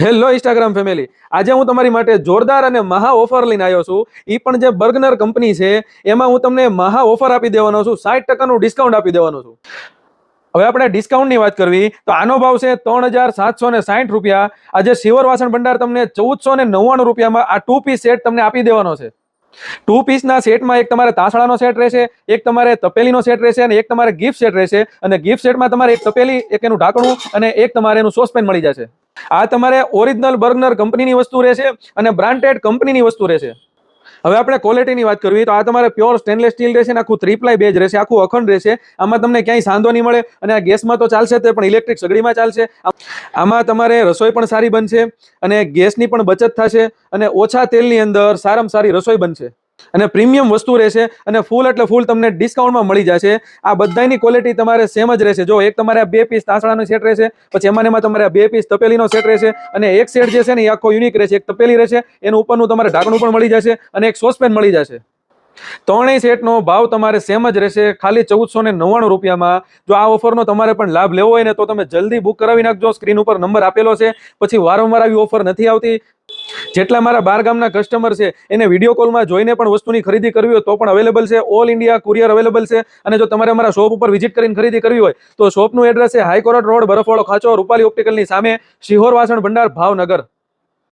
Hello Instagram family, આજે હું તમારી માટે જોરદાર અને મહા ઓફર લઈને આવ્યો છું. એ પણ જે બર્ગનર કંપની છે એમાં હું તમને મહા ઓફર આપી દેવાનો છું. 60% ડિસ્કાઉન્ટ આપી દેવાનો છું. હવે આપણે ડિસ્કાઉન્ટની વાત કરવી તો આનો ભાવ છે 3760 રૂપિયા. આજે શિવર વાસણ ભંડાર તમને 1499 રૂપિયામાં આ 2 પીસ સેટ તમને આપી દેવાનો છે. 2 પીસના સેટમાં એક તમારે તાસળાનો સેટ રહેશે, એક તમારે તપેલીનો સેટ રહેશે અને એક તમારે ગિફ્ટ સેટ રહેશે. અને ગિફ્ટ સેટમાં તમારે એક તપેલી, એક એનું ઢાંકણું અને એક તમારે એનું સોસપેન મળી જશે. આ તમારે ઓરિજિનલ બર્ગનર કંપનીની વસ્તુ રહેશે અને બ્રાન્ડેડ કંપનીની વસ્તુ રહેશે. હવે આપણે ક્વોલિટીની વાત કરવી તો આ તમારે પ્યોર સ્ટેનલેસ સ્ટીલ રહેશે, આખું 3 બેજ રહેશે, આખું અખંડ રહેશે. આમાં તમને ક્યાંય સાંધો નહીં મળે અને આ ગેસમાં તો ચાલશે તે પણ ઇલેક્ટ્રિક સગડીમાં ચાલશે. આમાં તમારે રસોઈ પણ સારી બનશે અને ગેસની પણ બચત થશે અને ઓછા તેલની અંદર સારામાં સારી રસોઈ બનશે અને પ્રીમિયમ વસ્તુ રહેશે અને ફૂલ એટલે ફૂલ તમને ડિસ્કાઉન્ટમાં મળી જશે. આ બધાની ક્વોલિટી તમારે સેમ જ રહેશે. જો એક તમારે 2 પીસ તાસળાનો સેટ રહેશે, પછી એમાં તમારે 2 પીસ તપેલીનો સેટ રહેશે અને એક સેટ જે છે ને એ આખો યુનિક રહેશે. એક તપેલી રહેશે, એનું ઉપરનું તમારે ઢાંકણું પણ મળી જશે અને એક સોસપેન મળી જશે. ત્રણેય સેટનો ભાવ તમારે સેમ જ રહેશે, ખાલી 1499 રૂપિયામાં. જો આ ઓફરનો તમારે પણ લાભ લેવો હોય ને તો તમે જલ્દી બુક કરાવી નાખજો. સ્ક્રીન ઉપર નંબર આપેલો છે. પછી વારંવાર આવી ઓફર નથી આવતી. જેટલા મારા બાર ગામના કસ્ટમર છે એને વિડીયો કોલમાં જોઈને પણ વસ્તુની ખરીદી કરવી હોય તો પણ અવેલેબલ છે. ઓલ ઇન્ડિયા કુરિયર અવેલેબલ છે. અને જો તમારે અમારા શોપ ઉપર વિઝિટ કરીને ખરીદી કરવી હોય તો શોપનું એડ્રેસ છે હાઈકોર્ટ રોડ, બરફવાળો ખાંચો, રૂપાલી ઓપ્ટિકલની સામે, શિહોર વાસણ ભંડાર, ભાવનગર.